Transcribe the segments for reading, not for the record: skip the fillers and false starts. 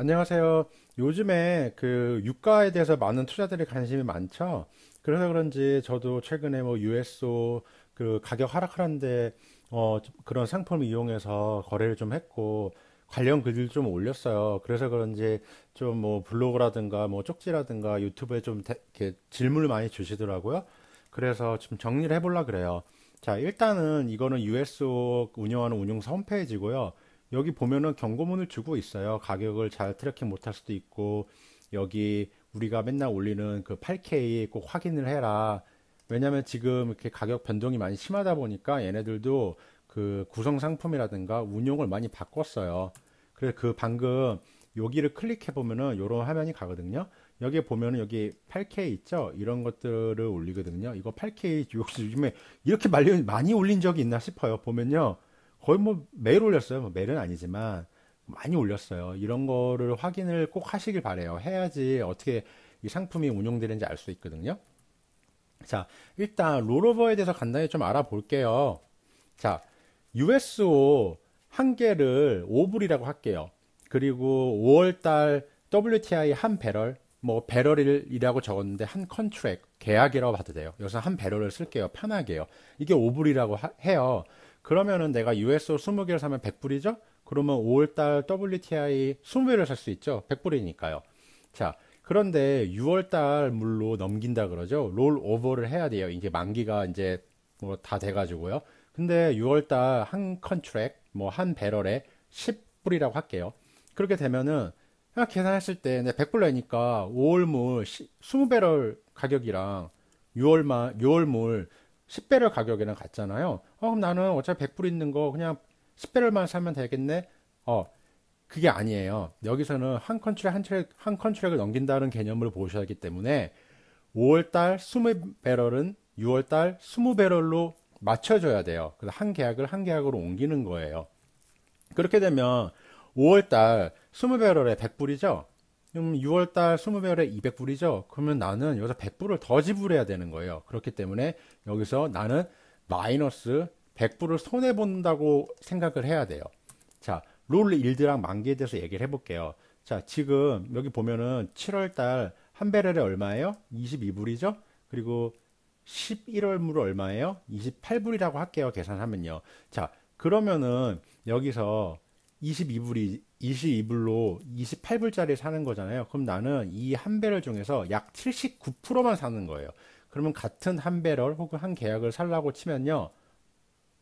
안녕하세요. 요즘에 그 유가에 대해서 많은 투자들이 관심이 많죠. 그래서 그런지 저도 최근에 뭐 USO 그 가격 하락하는데 그런 상품을 이용해서 거래를 좀 했고 관련 글들 좀 올렸어요. 그래서 그런지 좀 뭐 블로그라든가 뭐 쪽지라든가 유튜브에 좀 이렇게 질문을 많이 주시더라고요. 그래서 좀 정리를 해보려 그래요. 자, 일단은 이거는 USO 운영하는 운용사 홈페이지고요. 여기 보면은 경고문을 주고 있어요. 가격을 잘 트래킹 못할 수도 있고, 여기 우리가 맨날 올리는 그 8K 꼭 확인을 해라. 왜냐면 지금 이렇게 가격 변동이 많이 심하다 보니까 얘네들도 그 구성 상품이라든가 운용을 많이 바꿨어요. 그래서 그 방금 여기를 클릭해 보면은 이런 화면이 가거든요. 여기 보면은 여기 8K 있죠? 이런 것들을 올리거든요. 이거 8K 혹시 요즘에 이렇게 많이 올린 적이 있나 싶어요. 보면요. 거의 뭐 매일 올렸어요. 뭐 매일은 아니지만 많이 올렸어요. 이런 거를 확인을 꼭 하시길 바래요. 해야지 어떻게 이 상품이 운용되는지 알 수 있거든요. 자, 일단 롤오버에 대해서 간단히 좀 알아볼게요. 자, USO 한 개를 5불이라고 할게요. 그리고 5월달 WTI 한 배럴, 뭐 배럴이라고 적었는데 한 컨트랙, 계약이라고 봐도 돼요. 여기서 한 배럴을 쓸게요. 편하게요. 이게 5불이라고 해요. 그러면은 내가 USO 20개를 사면 100불이죠? 그러면 5월달 WTI 20배를 살 수 있죠? 100불이니까요. 자, 그런데 6월달 물로 넘긴다 그러죠? 롤 오버를 해야 돼요. 이제 만기가 이제 뭐 다 돼가지고요. 근데 6월달 한 컨트랙, 뭐 한 배럴에 10불이라고 할게요. 그렇게 되면은 그냥 계산했을 때 100불 내니까 5월 물 20배럴 가격이랑 6월 물 10배럴 가격이랑 같잖아요. 그럼 나는 어차피 100불 있는 거 그냥 10배럴만 사면 되겠네. 어, 그게 아니에요. 여기서는 한 컨트랙을 넘긴다는 개념을 보셔야 하기 때문에 5월달 20배럴은 6월달 20배럴로 맞춰줘야 돼요. 그래서 한 계약을 한 계약으로 옮기는 거예요. 그렇게 되면 5월달 20배럴에 100불이죠? 그럼 6월달 20배럴에 200불이죠? 그러면 나는 여기서 100불을 더 지불해야 되는 거예요. 그렇기 때문에 여기서 나는 마이너스 100불을 손해본다고 생각을 해야 돼요. 자, 롤 일드랑 만기에 대해서 얘기를 해볼게요. 자, 지금 여기 보면은 7월달 한 배럴에 얼마예요? 22불이죠? 그리고 11월 물 얼마예요? 28불이라고 할게요. 계산하면요. 자, 그러면은 여기서 22불로 28불짜리 사는 거잖아요. 그럼 나는 이 한 배럴 중에서 약 79%만 사는 거예요. 그러면 같은 한 배럴 혹은 한 계약을 살라고 치면요.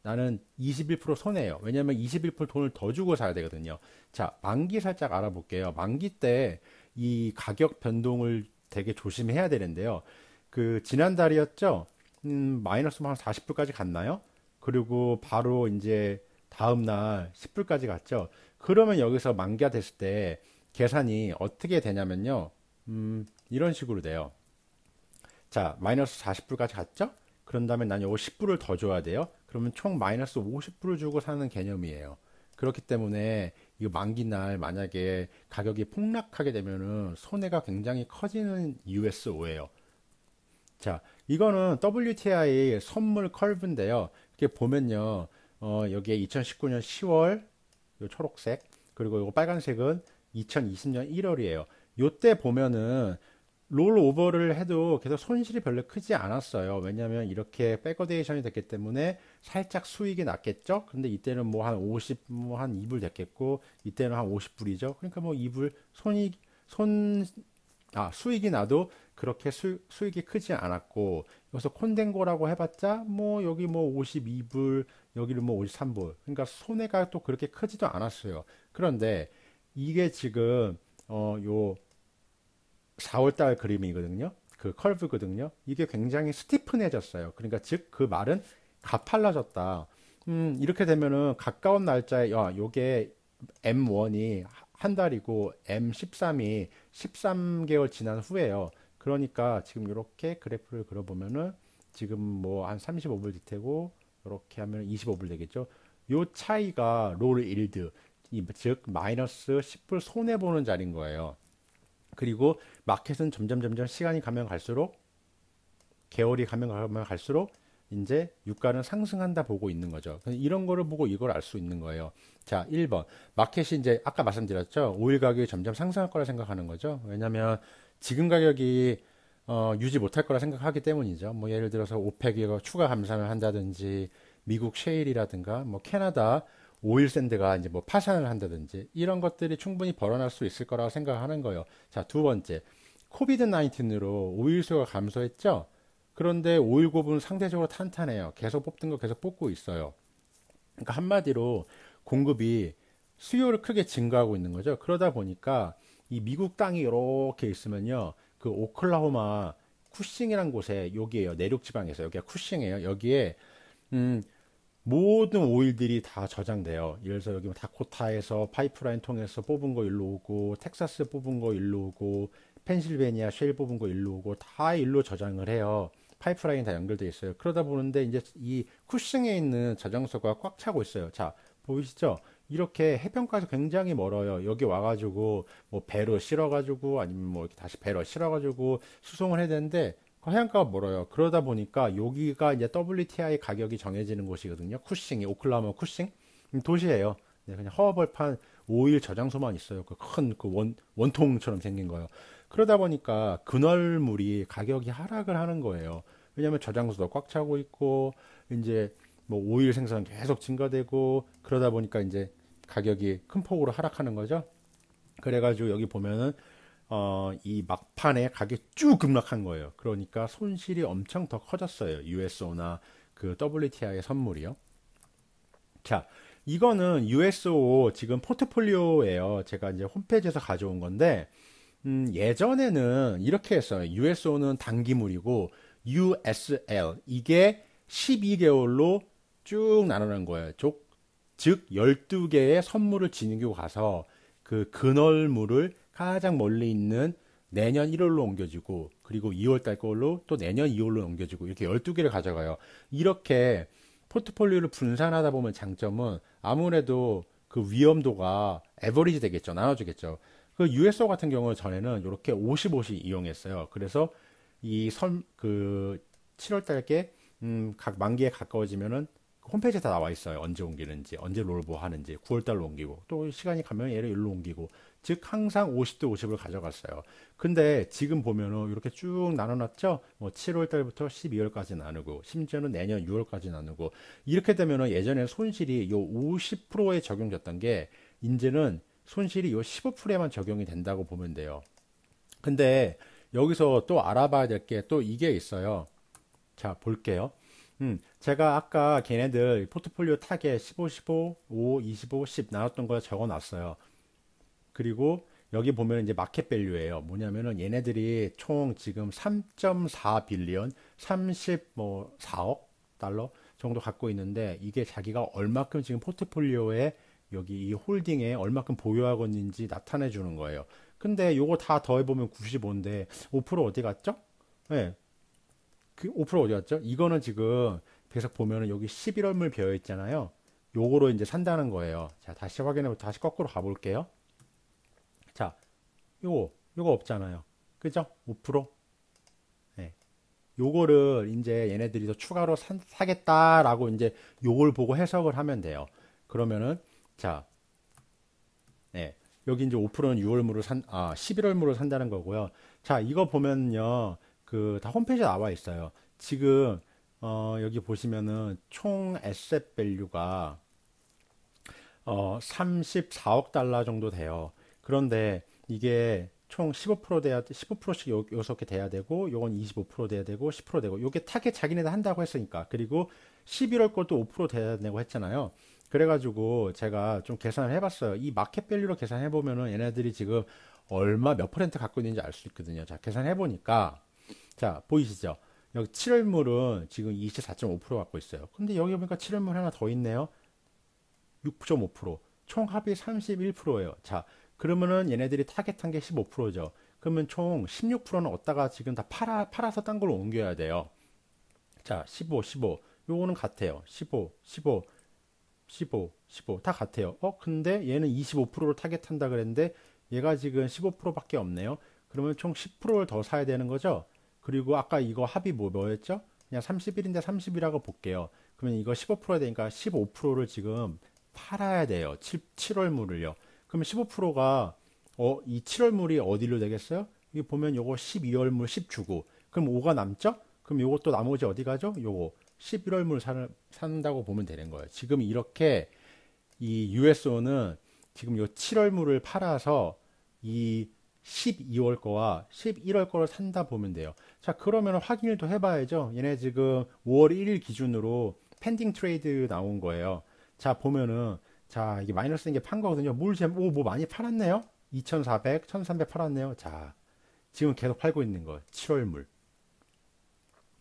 나는 21% 손해예요. 왜냐면 21% 돈을 더 주고 사야 되거든요. 자, 만기 살짝 알아볼게요. 만기 때 이 가격 변동을 되게 조심해야 되는데요. 그 지난달이었죠? 마이너스 한 40불까지 갔나요? 그리고 바로 이제 다음 날 10불까지 갔죠. 그러면 여기서 만기가 됐을 때 계산이 어떻게 되냐면요. 이런 식으로 돼요. 자, 마이너스 40불까지 갔죠? 그런 다음에 난 요거 10불을 더 줘야 돼요. 그러면 총 마이너스 50불을 주고 사는 개념이에요. 그렇기 때문에 이거 만기 날 만약에 가격이 폭락하게 되면은 손해가 굉장히 커지는 USO예요. 자, 이거는 WTI 선물 컬브인데요. 이렇게 보면요. 여기에 2019년 10월, 요 초록색, 그리고 요 빨간색은 2020년 1월이에요. 요때 보면은 롤 오버를 해도 계속 손실이 별로 크지 않았어요. 왜냐하면 이렇게 백어데이션이 됐기 때문에 살짝 수익이 났겠죠. 근데 이때는 뭐 한 50, 뭐 한 2불 됐겠고, 이때는 한 50불이죠. 그러니까 뭐 2불 손, 수익이 나도 그렇게 수익이 크지 않았고, 여기서 콘덴고라고 해봤자, 뭐, 여기 뭐 52불, 여기는 뭐 53불. 그러니까 손해가 또 그렇게 크지도 않았어요. 그런데 이게 지금, 요 4월달 그림이거든요. 그 컬브거든요. 이게 굉장히 스티픈해졌어요. 그러니까 즉 그 말은 가팔라졌다. 이렇게 되면은 가까운 날짜에 요게 M1이 한 달이고 M13이 13개월 지난 후에요. 그러니까 지금 이렇게 그래프를 그려보면은 지금 뭐 한 35불 뒤태고 이렇게 하면 25불 되겠죠. 요 차이가 롤 일드 즉 마이너스 10불 손해 보는 자리인 거예요. 그리고 마켓은 점점 시간이 가면 갈수록 개월이 가면 갈수록 이제 유가는 상승한다 보고 있는 거죠. 이런 거를 보고 이걸 알 수 있는 거예요. 자, 1번. 마켓이 이제 아까 말씀드렸죠. 오일 가격이 점점 상승할 거라 생각하는 거죠. 왜냐면 지금 가격이 유지 못할 거라 생각하기 때문이죠. 뭐 예를 들어서 오펙이 추가 감산을 한다든지 미국 셰일이라든가 뭐 캐나다 오일 샌드가 이제 뭐 파산을 한다든지 이런 것들이 충분히 벌어날 수 있을 거라고 생각하는 거예요. 자, 두 번째. 코비드 19으로 오일 수요가 감소했죠. 그런데 오일 고분은 상대적으로 탄탄해요. 계속 뽑던 거 계속 뽑고 있어요. 그러니까 한마디로 공급이 수요를 크게 증가하고 있는 거죠. 그러다 보니까 이 미국 땅이 이렇게 있으면요. 그 오클라호마 쿠싱이란 곳에 여기에요. 내륙 지방에서 여기가 쿠싱이에요. 여기에 음, 모든 오일들이 다 저장돼요. 예를 들어서 여기 뭐 다코타에서 파이프라인 통해서 뽑은 거 일로 오고, 텍사스 뽑은 거 일로 오고, 펜실베니아 쉘 뽑은 거 일로 오고, 다 일로 저장을 해요. 파이프라인 다 연결돼 있어요. 그러다 보는데 이제 이 쿠싱에 있는 저장소가 꽉 차고 있어요. 자, 보이시죠? 이렇게 해변까지 굉장히 멀어요. 여기 와가지고 뭐 배로 실어가지고 아니면 뭐 이렇게 다시 배로 실어가지고 수송을 해야 되는데 해안가가 멀어요. 그러다 보니까 여기가 이제 WTI 가격이 정해지는 곳이거든요. 쿠싱이 오클라호마 쿠싱 도시예요. 네, 그냥 허허벌판 오일 저장소만 있어요. 그 큰 그 원통처럼 생긴 거예요. 그러다 보니까 그늘물이 가격이 하락을 하는 거예요. 왜냐하면 저장소도 꽉 차고 있고 이제 뭐 오일 생산 계속 증가되고 그러다 보니까 이제 가격이 큰 폭으로 하락하는 거죠. 그래가지고 여기 보면은 이 막판에 가격이 쭉 급락한 거예요. 그러니까 손실이 엄청 더 커졌어요. USO나 그 WTI의 선물이요. 자, 이거는 USO 지금 포트폴리오예요. 제가 이제 홈페이지에서 가져온 건데, 예전에는 이렇게 했어요. USO는 단기물이고, USL, 이게 12개월로 쭉 나누는 거예요. 즉, 12개의 선물을 지니고 가서 그 근월물을 가장 멀리 있는 내년 1월로 옮겨지고, 그리고 2월 달 걸로 또 내년 2월로 옮겨지고, 이렇게 12개를 가져가요. 이렇게 포트폴리오를 분산하다 보면 장점은 아무래도 그 위험도가 에버리지 되겠죠. 나눠주겠죠. 그 USO 같은 경우 전에는 이렇게 50, 50 이용했어요. 그래서 그 7월 달께 각 만기에 가까워지면은 홈페이지에 다 나와 있어요. 언제 옮기는지, 언제 롤보 하는지, 9월 달로 옮기고, 또 시간이 가면 얘를 일로 옮기고, 즉 항상 50대 50을 가져갔어요. 근데 지금 보면은 이렇게 쭉 나눠놨죠? 뭐 7월 달부터 12월까지 나누고, 심지어는 내년 6월까지 나누고, 이렇게 되면은 예전에 손실이 요 50%에 적용됐던 게, 이제는 손실이 요 15%에만 적용이 된다고 보면 돼요. 근데 여기서 또 알아봐야 될 게 또 이게 있어요. 자, 볼게요. 제가 아까 걔네들 포트폴리오 타겟 15, 15, 5, 25, 10 나눴던 거 적어 놨어요. 그리고 여기 보면 이제 마켓 밸류예요. 뭐냐면은 얘네들이 총 지금 3.4 빌리언, 34억 달러 정도 갖고 있는데 이게 자기가 얼마큼 지금 포트폴리오에 여기 이 홀딩에 얼마큼 보유하고 있는지 나타내 주는 거예요. 근데 요거 다 더해보면 95인데 5% 어디 갔죠? 네, 그 5% 어디 갔죠? 이거는 지금 계속 보면은 여기 11월물 배어 있잖아요. 요거로 이제 산다는 거예요. 자, 다시 다시 거꾸로 가볼게요. 자, 요거 없잖아요. 그죠? 5%? 네. 요거를 이제 얘네들이 더 추가로 사겠다라고 이제 요걸 보고 해석을 하면 돼요. 그러면은, 자, 네. 여기 이제 5%는 6월물을 11월물을 산다는 거고요. 자, 이거 보면요. 그, 다 홈페이지에 나와 있어요. 지금, 여기 보시면은 총 에셋 밸류가 34억 달러 정도 돼요. 그런데 이게 총 15% 돼야 15%씩 요렇게 돼야 되고 요건 25% 돼야 되고 10% 되고 요게 타겟 자기네들 한다고 했으니까 그리고 11월 것도 5% 돼야 되고 했잖아요. 그래가지고 제가 좀 계산을 해봤어요. 이 마켓 밸류로 계산해 보면은 얘네들이 지금 얼마 몇 퍼센트 갖고 있는지 알 수 있거든요. 자, 계산해 보니까 자, 보이시죠? 여기 7월물은 지금 24.5% 갖고 있어요. 근데 여기 보니까 7월물 하나 더 있네요. 6.5%. 총 합이 31%예요. 자, 그러면은 얘네들이 타겟한 게 15%죠. 그러면 총 16%는 어디다가 지금 다 팔아서 딴 걸로 옮겨야 돼요. 자, 15, 15. 요거는 같아요. 15, 15, 15, 15. 다 같아요. 근데 얘는 25%를 타겟한다 그랬는데 얘가 지금 15%밖에 없네요. 그러면 총 10%를 더 사야 되는 거죠. 그리고 아까 이거 합이 뭐였죠? 그냥 30일인데 30이라고 볼게요. 그러면 이거 15%가 되니까 15%를 지금 팔아야 돼요. 7월물을요. 그러면 15%가 이 7월물이 어디로 되겠어요? 여기 보면 요거 12월물 10 주고 그럼 5가 남죠? 그럼 요것도 나머지 어디 가죠? 요거 11월물 산다고 보면 되는 거예요. 지금 이렇게 이 USO는 지금 요 7월물을 팔아서 이 12월 거와 11월 거를 산다 보면 돼요. 자, 그러면 확인을 또 해봐야죠. 얘네 지금 5월 1일 기준으로 펜딩 트레이드 나온 거예요. 자, 보면은, 자, 이게 마이너스인 게 판 거거든요. 뭐 많이 팔았네요? 2,400, 1,300 팔았네요. 자, 지금 계속 팔고 있는 거예요. 7월물.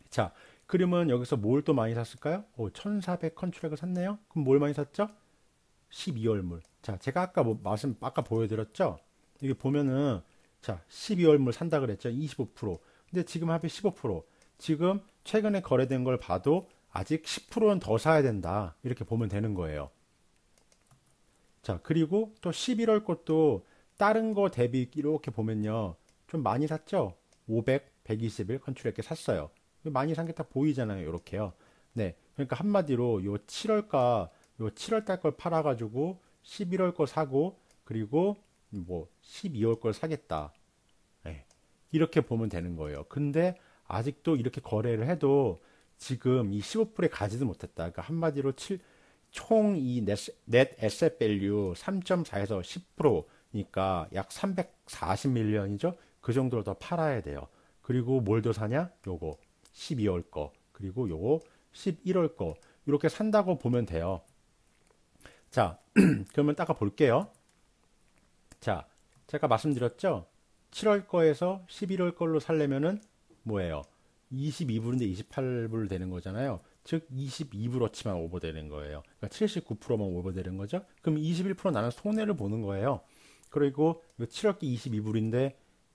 자, 그러면 여기서 뭘 또 많이 샀을까요? 1,400 컨트랙을 샀네요? 그럼 뭘 많이 샀죠? 12월물. 자, 제가 아까 보여드렸죠? 여기 보면은, 자, 12월물 산다 그랬죠? 25%. 근데 지금 하필 15%. 지금 최근에 거래된 걸 봐도 아직 10%는 더 사야 된다. 이렇게 보면 되는 거예요. 자, 그리고 또 11월 것도 다른 거 대비 이렇게 보면요. 좀 많이 샀죠? 500, 121 컨트롤 이렇게 샀어요. 많이 산 게 딱 보이잖아요. 이렇게요. 네. 그러니까 한마디로 요 7월 달 걸 팔아가지고 11월 거 사고 그리고 뭐 12월 걸 사겠다. 네. 이렇게 보면 되는 거예요. 근데 아직도 이렇게 거래를 해도 지금 이 15%에 가지도 못했다. 그러니까 한마디로 총 이 넷 에셋 밸류 3.4에서 10%니까 약 340밀리언이죠. 그 정도로 더 팔아야 돼요. 그리고 뭘 더 사냐? 요거 12월 거 그리고 요거 11월 거 이렇게 산다고 보면 돼요. 자, 그러면 딱 볼게요. 자, 제가 말씀드렸죠? 7월 거에서 11월 걸로 살려면은 뭐예요? 22불인데 28불 되는 거잖아요. 즉 22불어치만 오버되는 거예요. 그러니까 79%만 오버되는 거죠. 그럼 21% 나는 손해를 보는 거예요. 그리고 7월 게 22불인데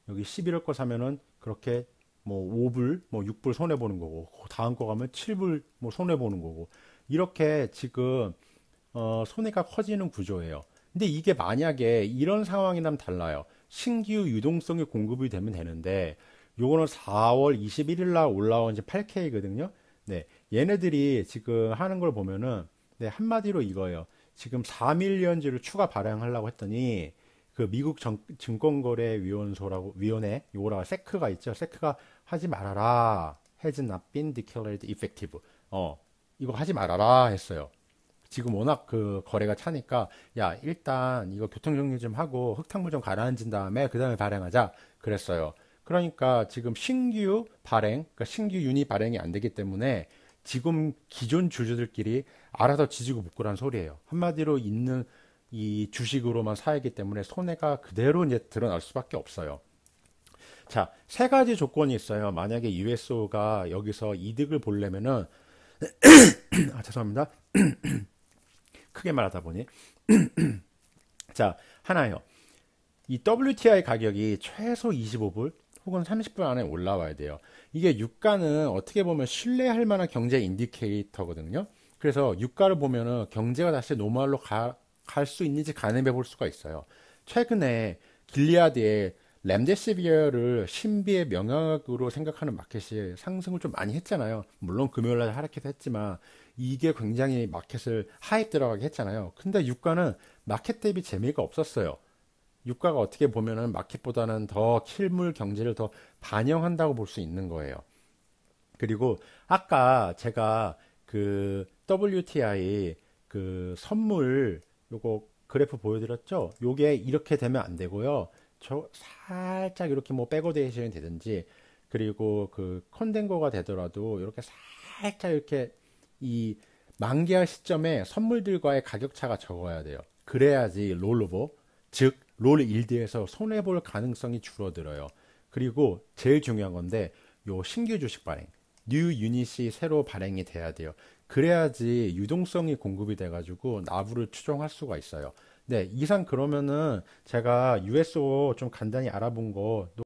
여기 11월 거 사면은 그렇게 뭐 5불, 뭐 6불 손해 보는 거고 다음 거 가면 7불 뭐 손해 보는 거고 이렇게 지금 손해가 커지는 구조예요. 근데 이게 만약에 이런 상황이라면 달라요. 신규 유동성이 공급이 되면 되는데 요거는 4월 21일 날 올라온 지 8K거든요. 네. 얘네들이 지금 하는 걸 보면은 네, 한마디로 이거예요. 지금 4밀리언즈를 추가 발행하려고 했더니 그 미국 증권거래위원소라고 위원회 요거라고 세크가 있죠. 세크가 하지 말아라. has not been declared effective. 이거 하지 말아라 했어요. 지금 워낙 그 거래가 차니까 야 일단 이거 교통정리 좀 하고 흙탕물 좀 가라앉은 다음에 그 다음에 발행하자 그랬어요. 그러니까 지금 신규 발행, 그러니까 신규 유닛 발행이 안 되기 때문에 지금 기존 주주들끼리 알아서 지지고 볶으란 소리예요. 한마디로 있는 이 주식으로만 사야기 때문에 손해가 그대로 이제 드러날 수밖에 없어요. 자, 세 가지 조건이 있어요. 만약에 USO가 여기서 이득을 보려면은 죄송합니다. 크게 말하다 보니 자, 하나요. 이 WTI 가격이 최소 25불 혹은 30불 안에 올라와야 돼요. 이게 유가는 어떻게 보면 신뢰할 만한 경제 인디케이터거든요. 그래서 유가를 보면은 경제가 다시 노멀로 갈 수 있는지 가늠해 볼 수가 있어요. 최근에 길리아드의 렘데시비어를 신비의 명약으로 생각하는 마켓이 상승을 좀 많이 했잖아요. 물론 금요일날 하락해서 했지만 이게 굉장히 마켓을 하입 들어가게 했잖아요. 근데 유가는 마켓 대비 재미가 없었어요. 유가가 어떻게 보면은 마켓보다는 더 실물 경제를 더 반영한다고 볼 수 있는 거예요. 그리고 아까 제가 그 WTI 그 선물 요거 그래프 보여드렸죠? 요게 이렇게 되면 안 되고요. 저 살짝 이렇게 뭐 백워데이션이 되든지 그리고 그 컨덴거가 되더라도 이렇게 살짝 이렇게 이 만기할 시점에 선물들과의 가격차가 적어야 돼요. 그래야지 롤오버 즉 롤 일드에서 손해볼 가능성이 줄어들어요. 그리고 제일 중요한 건데 요 신규 주식 발행 뉴 유닛이 새로 발행이 돼야 돼요. 그래야지 유동성이 공급이 돼가지고 나부를 추종할 수가 있어요. 네, 이상 그러면은 제가 USO 좀 간단히 알아본 거